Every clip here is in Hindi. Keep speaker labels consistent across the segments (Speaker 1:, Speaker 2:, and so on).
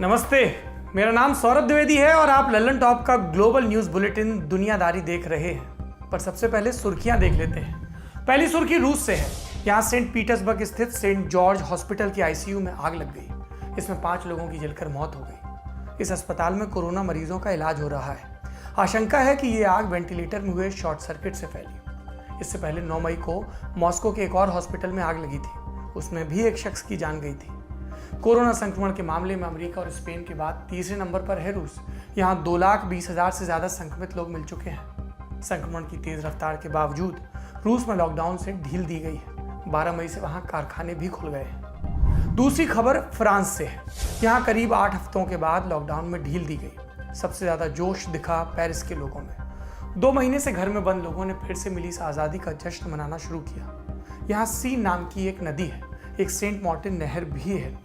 Speaker 1: नमस्ते, मेरा नाम सौरभ द्विवेदी है और आप लल्लन टॉप का ग्लोबल न्यूज बुलेटिन दुनियादारी देख रहे हैं। पर सबसे पहले सुर्खियां देख लेते हैं। पहली सुर्खी रूस से है। यहां सेंट पीटर्सबर्ग स्थित सेंट जॉर्ज हॉस्पिटल की आईसीयू में आग लग गई। इसमें 5 लोगों की जलकर मौत हो गई। इस अस्पताल में कोरोना मरीजों का इलाज हो रहा है। आशंका है कि ये आग वेंटिलेटर में हुए शॉर्ट सर्किट से फैली। इससे पहले 9 मई को मॉस्को के एक और हॉस्पिटल में आग लगी थी। उसमें भी एक शख्स की जान गई थी। कोरोना संक्रमण के मामले में अमेरिका और स्पेन के बाद तीसरे नंबर पर है रूस। यहाँ 2,20,000 से ज्यादा संक्रमित लोग मिल चुके हैं। संक्रमण की तेज रफ्तार के बावजूद रूस में लॉकडाउन से ढील दी गई है। 12 मई से वहां कारखाने भी खुल गए हैं। दूसरी खबर फ्रांस से है। यहाँ करीब 8 हफ्तों के बाद लॉकडाउन में ढील दी गई। सबसे ज्यादा जोश दिखा पेरिस के लोगों में। 2 महीने से घर में बंद लोगों ने फिर से मिली इस आजादी का जश्न मनाना शुरू किया। यहाँ सीन नाम की एक नदी है। एक सेंट मार्टिन नहर भी है।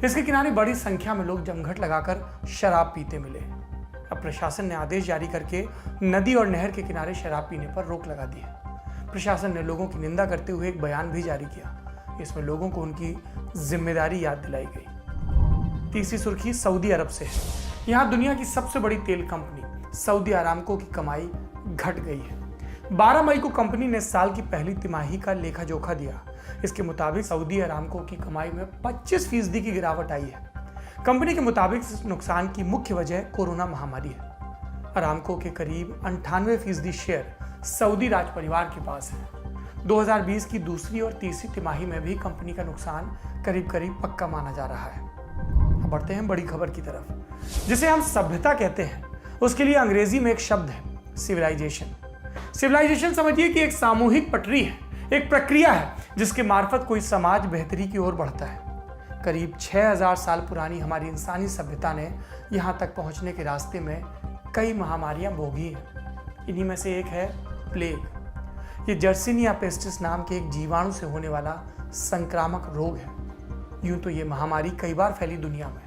Speaker 1: इसके किनारे बड़ी संख्या में लोग जमघट लगाकर शराब पीते मिले। अब प्रशासन ने आदेश जारी करके नदी और नहर के किनारे शराब पीने पर रोक लगा दी है। प्रशासन ने लोगों की निंदा करते हुए एक बयान भी जारी किया। इसमें लोगों को उनकी जिम्मेदारी याद दिलाई गई। तीसरी सुर्खी सऊदी अरब से है। यहाँ दुनिया की सबसे बड़ी तेल कंपनी सऊदी अरामको की कमाई घट गई है। 12 मई को कंपनी ने साल की पहली तिमाही का लेखा जोखा दिया। इसके मुताबिक सऊदी अरामको की कमाई में 25% की गिरावट आई है। कंपनी के मुताबिक इस नुकसान की मुख्य वजह कोरोना महामारी है। अरामको के करीब 98% शेयर सऊदी राज परिवार के पास है। 2020 की दूसरी और तीसरी तिमाही में भी कंपनी का नुकसान करीब करीब पक्का माना जा रहा है। अब बढ़ते हैं बड़ी खबर की तरफ, जिसे हम सभ्यता कहते हैं। उसके लिए अंग्रेजी में एक शब्द है, सिविलाइजेशन। सिविलाइजेशन समझिए कि एक सामूहिक पटरी है, एक प्रक्रिया है जिसके मार्फत कोई समाज बेहतरी की ओर बढ़ता है। करीब 6000 साल पुरानी हमारी इंसानी सभ्यता ने यहाँ तक पहुँचने के रास्ते में कई महामारियाँ भोगी हैं। इन्हीं में से एक है प्लेग। ये जर्सिनिया पेस्टिस नाम के एक जीवाणु से होने वाला संक्रामक रोग है। यूं तो ये महामारी कई बार फैली दुनिया में,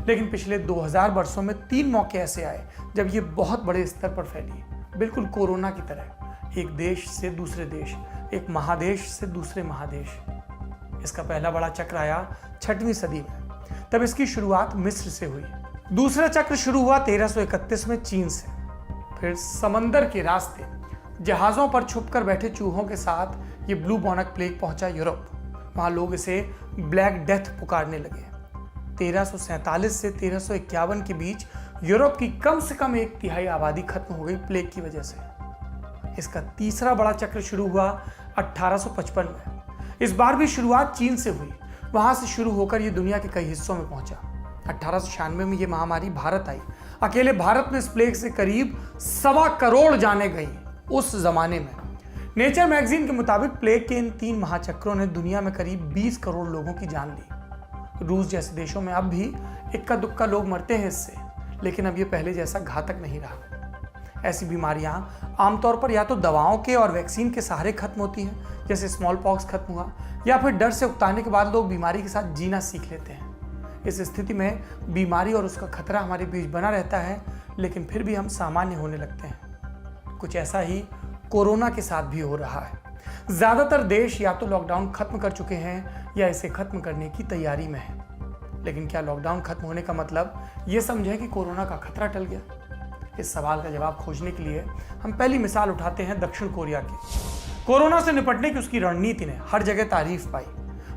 Speaker 1: लेकिन पिछले 2000 वर्षों में 3 मौके ऐसे आए जब ये बहुत बड़े स्तर पर फैली, बिल्कुल कोरोना की तरह। एक देश से दूसरे देश, एक महादेश से दूसरे महादेश। इसका पहला बड़ा चक्र आया 6वीं सदी में। तब इसकी शुरुआत मिस्र से हुई। दूसरा चक्र शुरू हुआ 1331 में चीन से। फिर समंदर के रास्ते जहाजों पर छुपकर बैठे चूहों के साथ ये ब्लू बॉनक प्लेग पहुंचा यूरोप। वहां लोग इसे ब्लैक डेथ पुकारने लगे। 1347 से 1351 के बीच यूरोप की कम से कम 1/3 आबादी खत्म हो गई प्लेग की वजह से। इसका तीसरा बड़ा चक्र शुरू हुआ 1855 में। इस बार भी शुरुआत चीन से हुई। वहां से शुरू होकर ये दुनिया के कई हिस्सों में पहुंचा। 1896 में ये महामारी भारत आई। अकेले भारत में इस प्लेग से करीब 1.25 करोड़ जाने गई उस जमाने में। नेचर मैगजीन के मुताबिक प्लेग के इन 3 महाचक्रों ने दुनिया में करीब 20 करोड़ लोगों की जान ली। रूस जैसे देशों में अब भी इक्का दुक्का लोग मरते हैं इससे, लेकिन अब ये पहले जैसा घातक नहीं रहा। ऐसी बीमारियां आमतौर पर या तो दवाओं के और वैक्सीन के सहारे खत्म होती हैं, जैसे स्मॉल पॉक्स खत्म हुआ, या फिर डर से उकताने के बाद लोग बीमारी के साथ जीना सीख लेते हैं। इस स्थिति में बीमारी और उसका खतरा हमारे बीच बना रहता है, लेकिन फिर भी हम सामान्य होने लगते हैं। कुछ ऐसा ही कोरोना के साथ भी हो रहा है। ज्यादातर देश या तो लॉकडाउन खत्म कर चुके हैं या इसे खत्म करने की तैयारी में है। लेकिन क्या लॉकडाउन खत्म होने का मतलब ये समझे कि कोरोना का खतरा टल गया? इस सवाल का जवाब खोजने के लिए हम पहली मिसाल उठाते हैं दक्षिण कोरिया की। कोरोना से निपटने की उसकी रणनीति ने हर जगह तारीफ पाई।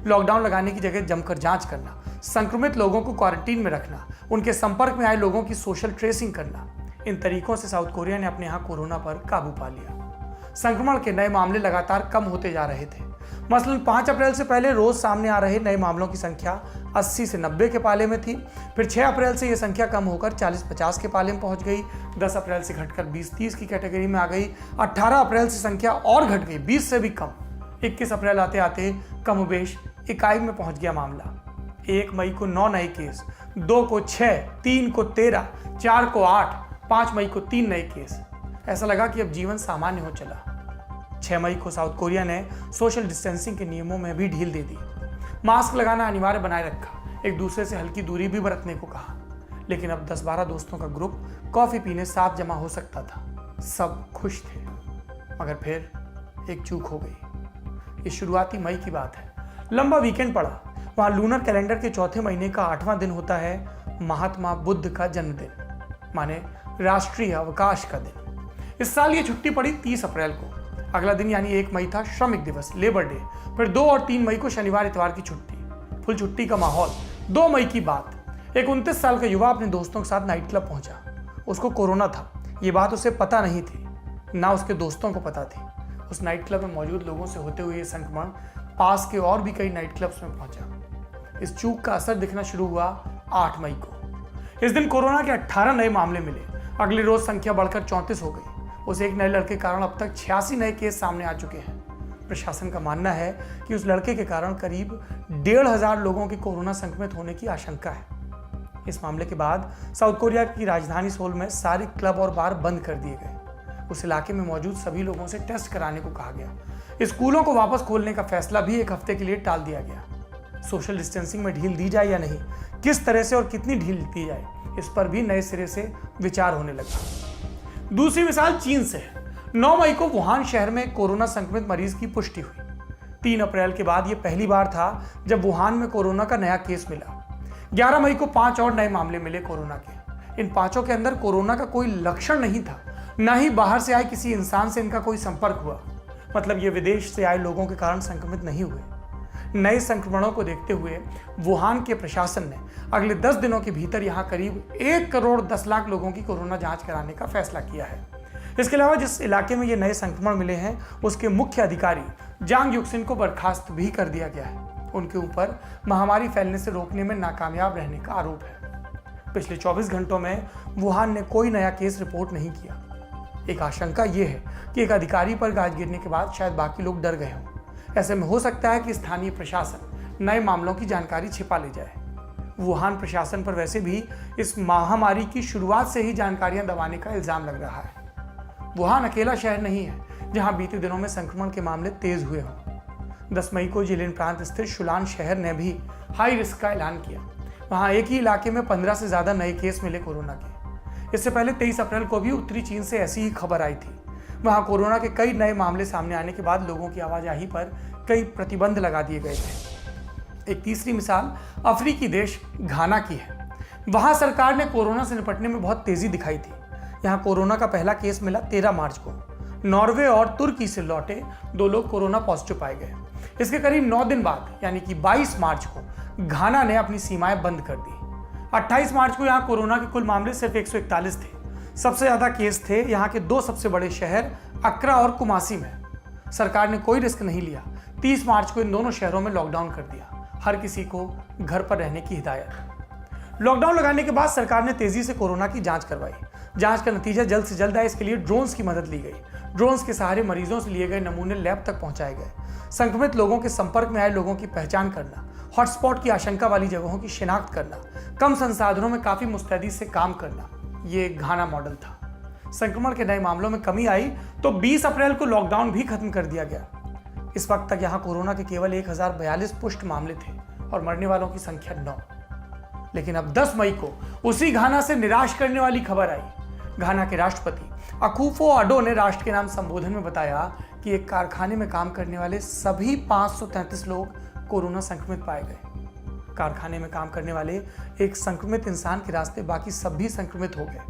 Speaker 1: लॉकडाउन लगाने की जगह जमकर जांच करना, संक्रमित लोगों को क्वारंटीन में रखना, उनके संपर्क में आए लोगों की सोशल ट्रेसिंग करना, इन तरीकों से साउथ कोरिया ने अपने यहाँ कोरोना पर काबू पा लिया। संक्रमण के नए मामले लगातार कम होते जा रहे थे। मसलन 5 अप्रैल से पहले रोज सामने आ रहे नए मामलों की संख्या 80 से 90 के पाले में थी। फिर 6 अप्रैल से यह संख्या कम होकर 40-50 के पाले में पहुंच गई। 10 अप्रैल से घटकर 20-30 की कैटेगरी में आ गई। 18 अप्रैल से संख्या और घट गई, 20 से भी कम। 21 अप्रैल आते आते कमोबेश इकाई में पहुंच गया मामला। 1 मई को 9 नए केस, 2 को 6, 3 को 13, 4 को 8, 5 मई को 3 नए केस। ऐसा लगा कि अब जीवन सामान्य हो चला। 6 मई को साउथ कोरिया ने सोशल डिस्टेंसिंग के नियमों में भी ढील दे दी। मास्क लगाना अनिवार्य बनाए रखा, एक दूसरे से हल्की दूरी भी बरतने को कहा। लेकिन अब 10-12 दोस्तों का ग्रुप कॉफी पीने साथ जमा हो सकता था। सब खुश थे, मगर फिर एक चूक हो गई। ये शुरुआती मई की बात है। लंबा वीकेंड पड़ा। वहां लूनर कैलेंडर के चौथे महीने का 8वां दिन होता है महात्मा बुद्ध का जन्मदिन, माने राष्ट्रीय अवकाश का दिन। इस साल ये छुट्टी पड़ी 30 अप्रैल को। अगला दिन यानी 1 मई था श्रमिक दिवस, लेबर डे। फिर 2 और 3 मई को शनिवार इतवार की छुट्टी। फुल छुट्टी का माहौल। 2 मई की बात, एक 29 साल का युवा अपने दोस्तों के साथ नाइट क्लब पहुंचा। उसको कोरोना था, ये बात उसे पता नहीं थी, ना उसके दोस्तों को पता थी। उस नाइट क्लब में मौजूद लोगों से होते हुए ये संक्रमण पास के और भी कई नाइट क्लब्स में पहुंचा। इस चूक का असर दिखना शुरू हुआ 8 मई को। इस दिन कोरोना के 18 नए मामले मिले। अगले रोज संख्या बढ़कर 34 हो गई। उस एक नए लड़के के कारण अब तक 86 नए केस सामने आ चुके हैं। प्रशासन का मानना है कि उस लड़के के कारण करीब 1,500 लोगों के कोरोना संक्रमित होने की आशंका है। इस मामले के बाद साउथ कोरिया की राजधानी सोल में सारे क्लब और बार बंद कर दिए गए। उस इलाके में मौजूद सभी लोगों से टेस्ट कराने को कहा गया। स्कूलों को वापस खोलने का फैसला भी 1 हफ्ते के लिए टाल दिया गया। सोशल डिस्टेंसिंग में ढील दी जाए या नहीं, किस तरह से और कितनी ढील दी जाए, इस पर भी नए सिरे से विचार होने लगा। दूसरी मिसाल चीन से है। 9 मई को वुहान शहर में कोरोना संक्रमित मरीज की पुष्टि हुई। 3 अप्रैल के बाद यह पहली बार था जब वुहान में कोरोना का नया केस मिला। 11 मई को 5 और नए मामले मिले कोरोना के। इन 5 के अंदर कोरोना का कोई लक्षण नहीं था, ना ही बाहर से आए किसी इंसान से इनका कोई संपर्क हुआ। मतलब ये विदेश से आए लोगों के कारण संक्रमित नहीं हुए। नए संक्रमणों को देखते हुए वुहान के प्रशासन ने अगले 10 दिनों के भीतर यहां करीब 1 करोड़ 10 लाख लोगों की कोरोना जांच कराने का फैसला किया है। इसके अलावा जिस इलाके में ये नए संक्रमण मिले हैं उसके मुख्य अधिकारी जांग युक्सिन को बर्खास्त भी कर दिया गया है। उनके ऊपर महामारी फैलने से रोकने में नाकामयाब रहने का आरोप है। पिछले 24 घंटों में वुहान ने कोई नया केस रिपोर्ट नहीं किया। एक आशंका यह है कि एक अधिकारी पर गाज गिरने के बाद शायद बाकी लोग डर गए हों। ऐसे में हो सकता है कि स्थानीय प्रशासन नए मामलों की जानकारी छिपा ले जाए। वुहान प्रशासन पर वैसे भी इस महामारी की शुरुआत से ही जानकारियां दबाने का इल्जाम लग रहा है। वुहान अकेला शहर नहीं है जहां बीते दिनों में संक्रमण के मामले तेज हुए हों। 10 मई को जिलिन प्रांत स्थित शुलान शहर ने भी हाई रिस्क का ऐलान किया। वहां एक ही इलाके में 15 से ज्यादा नए केस मिले कोरोना के। इससे पहले 23 अप्रैल को भी उत्तरी चीन से ऐसी ही खबर आई थी। वहां कोरोना के कई नए मामले सामने आने के बाद लोगों की आवाजाही पर कई प्रतिबंध लगा दिए गए थे। एक तीसरी मिसाल अफ्रीकी देश घाना की है। वहां सरकार ने कोरोना से निपटने में बहुत तेजी दिखाई थी। यहाँ कोरोना का पहला केस मिला 13 मार्च को। नॉर्वे और तुर्की से लौटे 2 लोग कोरोना पॉजिटिव पाए गए। इसके करीब 9 दिन बाद यानी कि 22 मार्च को घाना ने अपनी सीमाएं बंद कर दी। 28 मार्च को यहाँ कोरोना के कुल मामले सिर्फ 141 थे। सबसे ज्यादा केस थे यहाँ के 2 सबसे बड़े शहर अक्रा और कुमासी में। सरकार ने कोई रिस्क नहीं लिया। 30 मार्च को इन दोनों शहरों में लॉकडाउन कर दिया। हर किसी को घर पर रहने की हिदायत। लॉकडाउन लगाने के बाद सरकार ने तेजी से कोरोना की जांच करवाई। जांच का नतीजा जल्द से जल्द आए, इसके लिए ड्रोन्स की मदद ली गई। ड्रोन्स के सहारे मरीजों से लिए गए नमूने लैब तक पहुंचाए गए। संक्रमित लोगों के संपर्क में आए लोगों की पहचान करना, हॉटस्पॉट की आशंका वाली जगहों की शिनाख्त करना, कम संसाधनों में काफी मुस्तैदी से काम करना, ये घाना मॉडल था। संक्रमण के नए मामलों में कमी आई तो 20 अप्रैल को लॉकडाउन भी खत्म कर दिया गया। इस वक्त तक यहाँ कोरोना के केवल 1042 पुष्ट मामले थे और मरने वालों की संख्या 9। लेकिन अब 10 मई को उसी घाना से निराश करने वाली खबर आई। घाना के राष्ट्रपति अकुफो अडो ने राष्ट्र के नाम संबोधन में बताया कि एक कारखाने में काम करने वाले सभी 533 लोग कोरोना संक्रमित पाए गए। कारखाने में काम करने वाले एक संक्रमित इंसान के रास्ते बाकी सभी संक्रमित हो गए।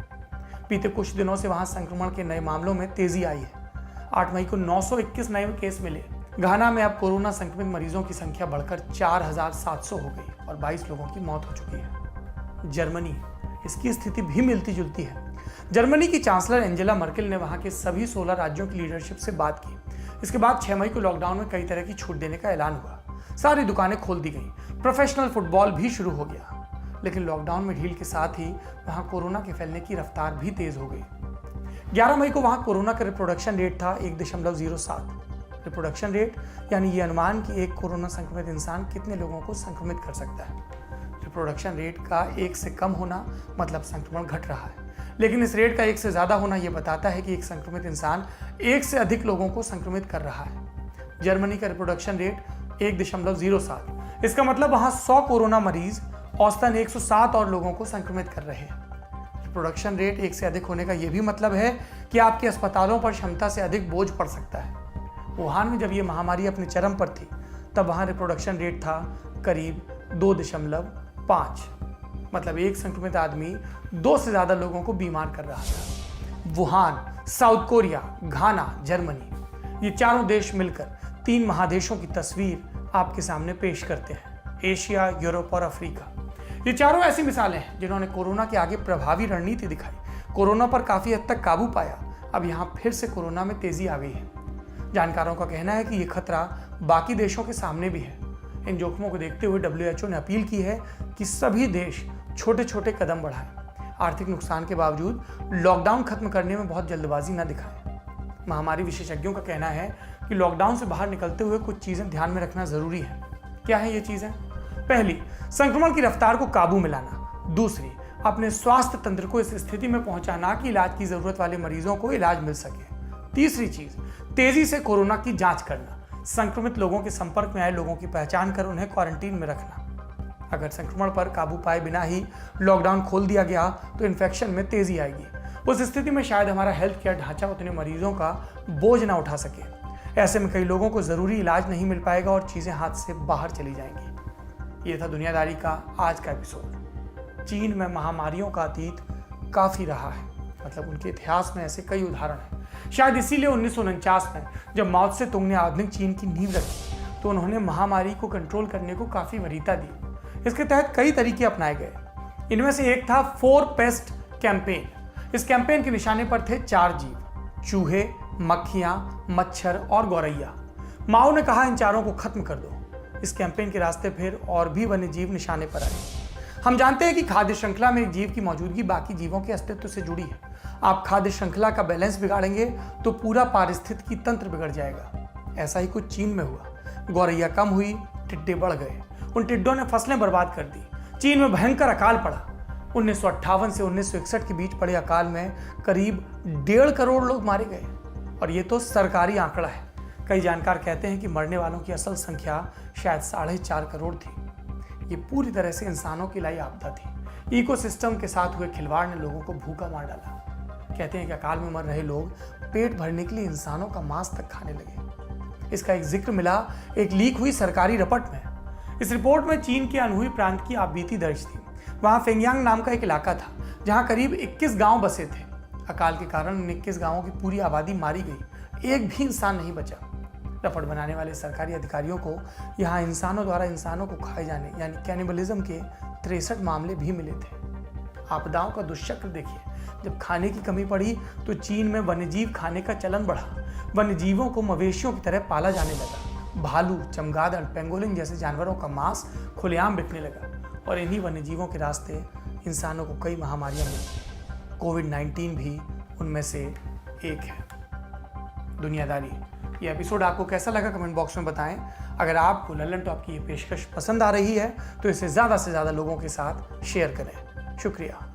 Speaker 1: बीते कुछ दिनों से वहां संक्रमण के नए मामलों में तेजी आई है। 8 मई को 921 नए केस मिले। घाना में अब कोरोना संक्रमित मरीजों की संख्या बढ़कर 4700 हो गई और 22 लोगों की मौत हो चुकी है। जर्मनी, इसकी स्थिति भी मिलती जुलती है। जर्मनी की चांसलर एंजेला मर्केल ने वहां के सभी 16 राज्यों की लीडरशिप से बात की। इसके बाद 6 मई को लॉकडाउन में कई तरह की छूट देने का ऐलान हुआ। सारी दुकानें खोल दी गई। प्रोफेशनल फुटबॉल भी शुरू हो गया। लेकिन लॉकडाउन में ढील के साथ ही वहां कोरोना के फैलने की रफ्तार भी तेज हो गई। 11 मई को वहां कोरोना का रिप्रोडक्शन रेट था 1.07। रिप्रोडक्शन रेट यानी ये अनुमान कि एक कोरोना संक्रमित इंसान कितने लोगों को संक्रमित कर सकता है। रिप्रोडक्शन रेट का 1 से कम होना मतलब संक्रमण घट रहा है, लेकिन इस रेट का 1 से ज्यादा होना यह बताता है कि एक संक्रमित इंसान 1 से अधिक लोगों को संक्रमित कर रहा है। जर्मनी का रिप्रोडक्शन रेट 1.07। इसका मतलब वहां 100 कोरोना मरीज औसतन 107 और लोगों को संक्रमित कर रहे हैं। रिप्रोडक्शन रेट 1 से अधिक होने का यह भी मतलब है कि आपके अस्पतालों पर क्षमता से अधिक बोझ पड़ सकता है। वुहान में जब यह महामारी अपने चरम पर थी तब वहां रिप्रोडक्शन रेट था करीब 2.5, मतलब एक संक्रमित आदमी 2 से ज्यादा लोगों को बीमार कर रहा था। वुहान, साउथ कोरिया, घाना, जर्मनी, ये चारों देश मिलकर 3 महादेशों की तस्वीर आपके सामने पेश करते हैं। एशिया, यूरोप और अफ्रीका, ये चारों ऐसी मिसालें हैं जिन्होंने कोरोना के आगे प्रभावी रणनीति दिखाई, कोरोना पर काफी हद तक काबू पाया। अब यहाँ फिर से कोरोना में तेजी आ गई है। जानकारों का कहना है कि ये खतरा बाकी देशों के सामने भी है। इन जोखिमों को देखते हुए WHO ने अपील की है कि सभी देश छोटे छोटे कदम बढ़ाएं। आर्थिक नुकसान के बावजूद लॉकडाउन खत्म करने में बहुत जल्दबाजी न दिखाएं। महामारी विशेषज्ञों का कहना है कि लॉकडाउन से बाहर निकलते हुए कुछ चीजें ध्यान में रखना जरूरी है। क्या है ये चीजें? पहली, संक्रमण की रफ्तार को काबू में लाना। दूसरी, अपने स्वास्थ्य तंत्र को इस स्थिति में पहुंचाना कि इलाज की जरूरत वाले मरीजों को इलाज मिल सके। तीसरी चीज, तेजी से कोरोना की जांच करना। संक्रमित लोगों के संपर्क में आए लोगों की पहचान कर उन्हें क्वारंटीन में रखना। अगर संक्रमण पर काबू पाए बिना ही लॉकडाउन खोल दिया गया तो इन्फेक्शन में तेजी आएगी। उस स्थिति में शायद हमारा हेल्थ केयर ढांचा उतने मरीजों का बोझ ना उठा सके। ऐसे में कई लोगों को जरूरी इलाज नहीं मिल पाएगा और चीजें हाथ से बाहर चली जाएंगी। ये था दुनियादारी का आज का एपिसोड। चीन में महामारियों का अतीत काफी रहा है, मतलब उनके इतिहास में ऐसे कई उदाहरण हैं। शायद इसीलिए 1949 में जब माओ त्से तुंग ने आधुनिक चीन की नींव रखी तो उन्होंने महामारी को कंट्रोल करने को काफी वरीयता दी। इसके तहत कई तरीके अपनाए गए। इनमें से एक था 4 पेस्ट कैंपेन। इस कैंपेन के निशाने पर थे 4 जीव, चूहे, मक्खियां, मच्छर और गौरैया। माओ ने कहा इन चारों को खत्म कर दो। इस कैंपेन के रास्ते फिर और भी वन्य जीव निशाने पर आए। हम जानते हैं कि खाद्य श्रृंखला में एक जीव की मौजूदगी बाकी जीवों के अस्तित्व से जुड़ी है। आप खाद्य श्रृंखला का बैलेंस बिगाड़ेंगे तो पूरा पारिस्थितिकी तंत्र बिगड़ जाएगा। ऐसा ही कुछ चीन में हुआ। गौरैया कम हुई, टिड्डे बढ़ गए। उन टिड्डों ने फसलें बर्बाद कर दी। चीन में भयंकर अकाल पड़ा। 1958 से 1961 के बीच पड़े अकाल में करीब 1.5 करोड़ लोग मारे गए और ये तो सरकारी आंकड़ा है। कई जानकार कहते हैं कि मरने वालों की असल संख्या शायद 4.5 करोड़ थी। ये पूरी तरह से इंसानों की लाई आपदा थी। इकोसिस्टम के साथ हुए खिलवाड़ ने लोगों को भूखा मार डाला। कहते हैं कि अकाल में मर रहे लोग पेट भरने के लिए इंसानों का मांस तक खाने लगे। इसका एक जिक्र मिला एक लीक हुई सरकारी रिपोर्ट में। इस रिपोर्ट में चीन के अनहुई प्रांत की आपबीती दर्ज थी। वहां फेंगयांग नाम का एक इलाका था जहां करीब 21 गांव बसे थे। अकाल के कारण उन 21 गांवों की पूरी आबादी मारी गई। एक भी इंसान नहीं बचा। रिपोर्ट बनाने वाले सरकारी अधिकारियों को यहाँ इंसानों द्वारा इंसानों को खाए जाने यानी कैनिबलिज्म के 63 मामले भी मिले थे। आपदाओं का दुष्चक्र देखिए। जब खाने की कमी पड़ी तो चीन में वन्यजीव खाने का चलन बढ़ा। वन्यजीवों को मवेशियों की तरह पाला जाने लगा। भालू, चमगादड़, पेंगोलिन जैसे जानवरों का मांस खुलेआम बिकने लगा और इन्हीं वन्यजीवों के रास्ते इंसानों को कई महामारियां मिली। कोविड-19 भी उनमें से एक है। दुनियादारी, ये एपिसोड आपको कैसा लगा कमेंट बॉक्स में बताएं। अगर आपको लल्लन टॉप की ये पेशकश पसंद आ रही है तो इसे ज़्यादा से ज़्यादा लोगों के साथ शेयर करें। शुक्रिया।